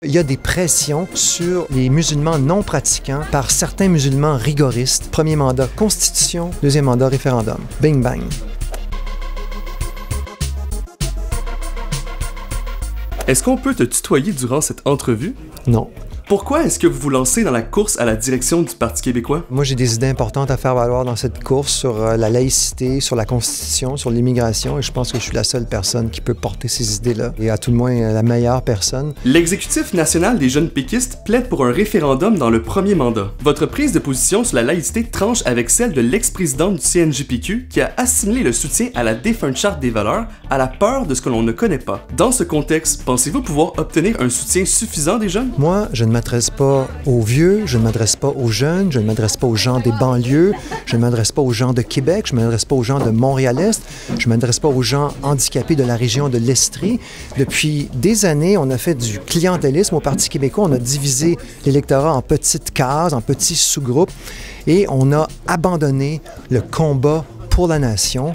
Il y a des pressions sur les musulmans non pratiquants par certains musulmans rigoristes. Premier mandat, constitution. Deuxième mandat, référendum. Bing bang. Est-ce qu'on peut te tutoyer durant cette entrevue? Non. Pourquoi est-ce que vous vous lancez dans la course à la direction du Parti québécois? Moi, j'ai des idées importantes à faire valoir dans cette course sur la laïcité, sur la Constitution, sur l'immigration, et je pense que je suis la seule personne qui peut porter ces idées-là, et à tout le moins la meilleure personne. L'exécutif national des jeunes péquistes plaide pour un référendum dans le premier mandat. Votre prise de position sur la laïcité tranche avec celle de l'ex-présidente du CNJPQ qui a assimilé le soutien à la défunte Charte des valeurs à la peur de ce que l'on ne connaît pas. Dans ce contexte, pensez-vous pouvoir obtenir un soutien suffisant des jeunes? Moi, je ne m'adresse pas aux vieux, je ne m'adresse pas aux jeunes, je ne m'adresse pas aux gens des banlieues, je ne m'adresse pas aux gens de Québec, je ne m'adresse pas aux gens de Montréal-Est, je ne m'adresse pas aux gens handicapés de la région de l'Estrie. Depuis des années, on a fait du clientélisme au Parti québécois, on a divisé l'électorat en petites cases, en petits sous-groupes, et on a abandonné le combat pour la nation.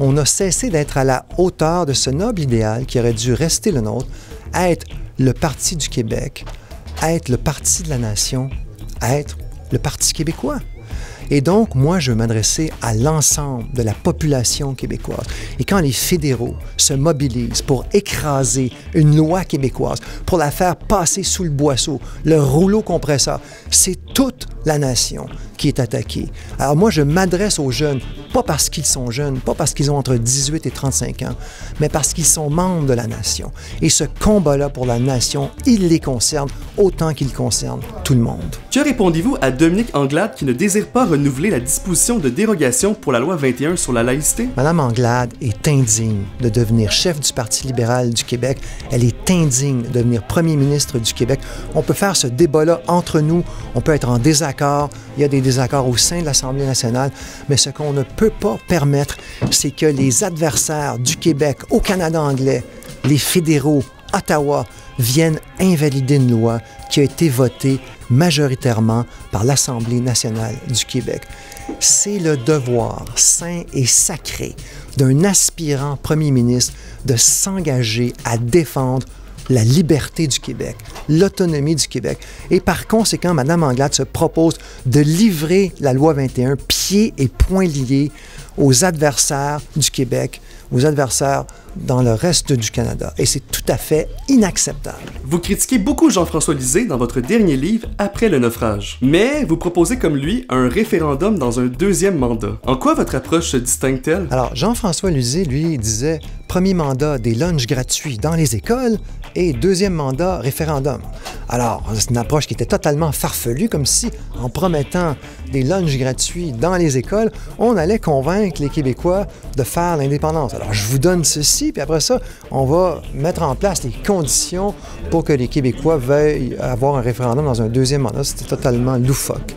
On a cessé d'être à la hauteur de ce noble idéal qui aurait dû rester le nôtre, être le Parti du Québec, être le Parti de la nation, être le Parti québécois. Et donc, moi, je veux m'adresser à l'ensemble de la population québécoise. Et quand les fédéraux se mobilisent pour écraser une loi québécoise, pour la faire passer sous le boisseau, le rouleau compresseur, c'est toute la nation qui est attaquée. Alors moi, je m'adresse aux jeunes, pas parce qu'ils sont jeunes, pas parce qu'ils ont entre 18 et 35 ans, mais parce qu'ils sont membres de la nation. Et ce combat-là pour la nation, il les concerne autant qu'il concerne tout le monde. Que répondez-vous à Dominique Anglade qui ne désire pas renouveler la disposition de dérogation pour la loi 21 sur la laïcité? Madame Anglade est indigne de devenir chef du Parti libéral du Québec. Elle est indigne de devenir premier ministre du Québec. On peut faire ce débat-là entre nous, on peut être en désaccord, il y a des désaccords au sein de l'Assemblée nationale, mais ce qu'on ne peut pas permettre, c'est que les adversaires du Québec au Canada anglais, les fédéraux, Ottawa, viennent invalider une loi qui a été votée majoritairement par l'Assemblée nationale du Québec. C'est le devoir saint et sacré d'un aspirant premier ministre de s'engager à défendre la liberté du Québec, l'autonomie du Québec. Et par conséquent, Mme Anglade se propose de livrer la loi 21 pieds et poings liés aux adversaires du Québec, aux adversaires dans le reste du Canada. Et c'est tout à fait inacceptable. Vous critiquez beaucoup Jean-François Lisée dans votre dernier livre, Après le naufrage. Mais vous proposez comme lui un référendum dans un deuxième mandat. En quoi votre approche se distingue-t-elle? Alors, Jean-François Lisée, lui, disait premier mandat des lunchs gratuits dans les écoles et deuxième mandat référendum. Alors, c'est une approche qui était totalement farfelue, comme si, en promettant des lunchs gratuits dans les écoles, on allait convaincre les Québécois de faire l'indépendance. Alors, je vous donne ceci, puis après ça, on va mettre en place les conditions pour que les Québécois veuillent avoir un référendum dans un deuxième mandat. C'était totalement loufoque.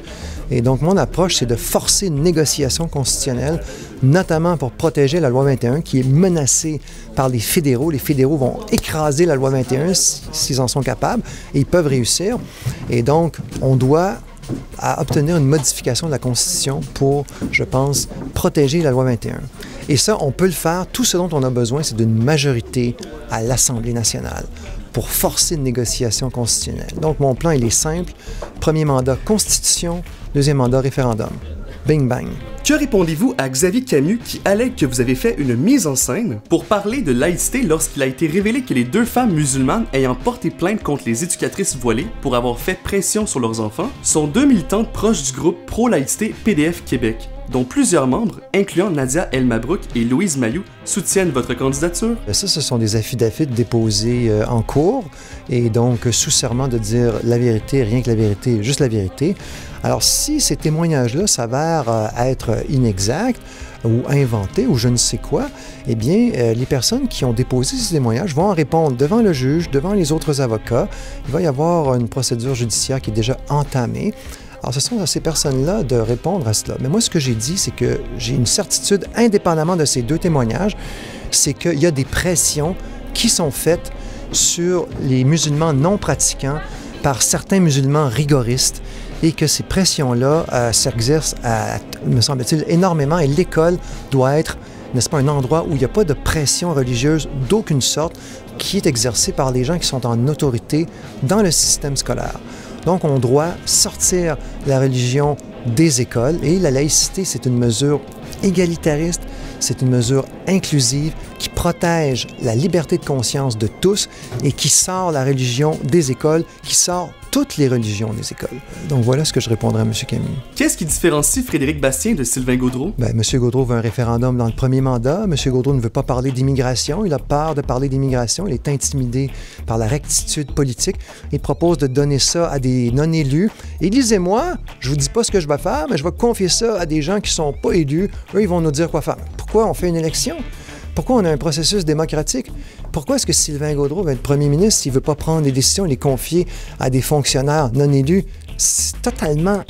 Et donc, mon approche, c'est de forcer une négociation constitutionnelle, notamment pour protéger la loi 21, qui est menacée par les fédéraux. Les fédéraux vont écraser la loi 21 s'ils en sont capables, et ils peuvent réussir. Et donc, on doit obtenir une modification de la Constitution pour, je pense, protéger la loi 21. Et ça, on peut le faire. Tout ce dont on a besoin, c'est d'une majorité à l'Assemblée nationale pour forcer une négociation constitutionnelle. Donc, mon plan, il est simple. Premier mandat, Constitution. Deuxième mandat, référendum. Bing bang. Que répondez-vous à Xavier Camus qui allègue que vous avez fait une mise en scène pour parler de laïcité lorsqu'il a été révélé que les deux femmes musulmanes ayant porté plainte contre les éducatrices voilées pour avoir fait pression sur leurs enfants sont deux militantes proches du groupe pro-laïcité PDF Québec, dont plusieurs membres, incluant Nadia El Mabrouk et Louise Mayou, soutiennent votre candidature? Ça, ce sont des affidavits déposés en cours et donc sous serment de dire la vérité, rien que la vérité, juste la vérité. Alors, si ces témoignages-là s'avèrent être inexacts ou inventés ou je ne sais quoi, eh bien, les personnes qui ont déposé ces témoignages vont en répondre devant le juge, devant les autres avocats. Il va y avoir une procédure judiciaire qui est déjà entamée. Alors, ce sont à ces personnes-là de répondre à cela. Mais moi, ce que j'ai dit, c'est que j'ai une certitude, indépendamment de ces deux témoignages, c'est qu'il y a des pressions qui sont faites sur les musulmans non pratiquants par certains musulmans rigoristes et que ces pressions-là s'exercent, me semble-t-il, énormément et l'école doit être, n'est-ce pas, un endroit où il n'y a pas de pression religieuse d'aucune sorte qui est exercée par les gens qui sont en autorité dans le système scolaire. Donc, on doit sortir la religion des écoles et la laïcité, c'est une mesure égalitariste, c'est une mesure inclusive qui protège la liberté de conscience de tous et qui sort la religion des écoles, qui sort toutes les religions des écoles. Donc voilà ce que je répondrai à M. Camus. Qu'est-ce qui différencie Frédéric Bastien de Sylvain Gaudreault? M. Gaudreault veut un référendum dans le premier mandat. M. Gaudreault ne veut pas parler d'immigration. Il a peur de parler d'immigration. Il est intimidé par la rectitude politique. Il propose de donner ça à des non-élus. Élisez-moi, je vous dis pas ce que je vais faire, mais je vais confier ça à des gens qui sont pas élus. Eux, ils vont nous dire quoi faire. Pourquoi on fait une élection? Pourquoi on a un processus démocratique? Pourquoi est-ce que Sylvain Gaudreault va être premier ministre s'il ne veut pas prendre des décisions, les confier à des fonctionnaires non élus? C'est totalement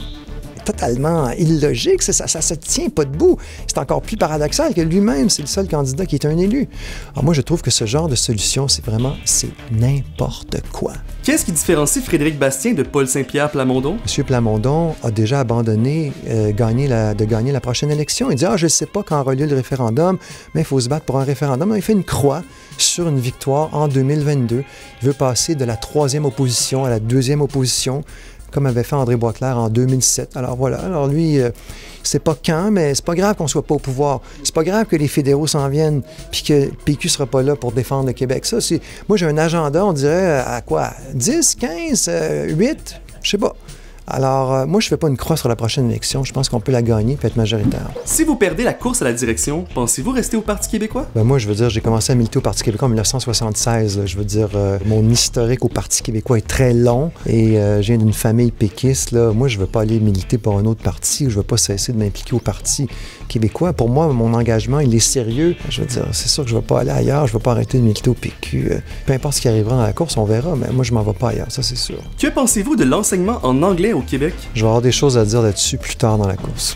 illogique, ça se tient pas debout. C'est encore plus paradoxal que lui-même, c'est le seul candidat qui est un élu. Alors moi, je trouve que ce genre de solution, c'est n'importe quoi. Qu'est-ce qui différencie Frédéric Bastien de Paul Saint-Pierre Plamondon? M. Plamondon a déjà abandonné de gagner la prochaine élection. Il dit « Ah, je ne sais pas quand aura lieu le référendum, mais il faut se battre pour un référendum. » Il fait une croix sur une victoire en 2022. Il veut passer de la troisième opposition à la deuxième opposition, comme avait fait André Boisclair en 2007. Alors voilà, alors lui, c'est pas quand, mais c'est pas grave qu'on soit pas au pouvoir. C'est pas grave que les fédéraux s'en viennent, puis que le PQ sera pas là pour défendre le Québec. Ça, c'est... Moi, j'ai un agenda, on dirait, à quoi? 10, 15, 8? Je sais pas. Alors, moi, je fais pas une croix sur la prochaine élection. Je pense qu'on peut la gagner et être majoritaire. Si vous perdez la course à la direction, pensez-vous rester au Parti québécois? Moi, je veux dire, j'ai commencé à militer au Parti québécois en 1976. Je veux dire, mon historique au Parti québécois est très long et je viens d'une famille péquiste. Là. Moi, je veux pas aller militer pour un autre parti. Je veux pas cesser de m'impliquer au Parti québécois. Pour moi, mon engagement, il est sérieux. Je veux dire, c'est sûr que je vais pas aller ailleurs. Je vais pas arrêter de militer au PQ. Peu importe ce qui arrivera dans la course, on verra. Mais moi, je m'en vais pas ailleurs, ça, c'est sûr. Que pensez-vous de l'enseignement en anglais au Québec? Je vais avoir des choses à dire là-dessus plus tard dans la course.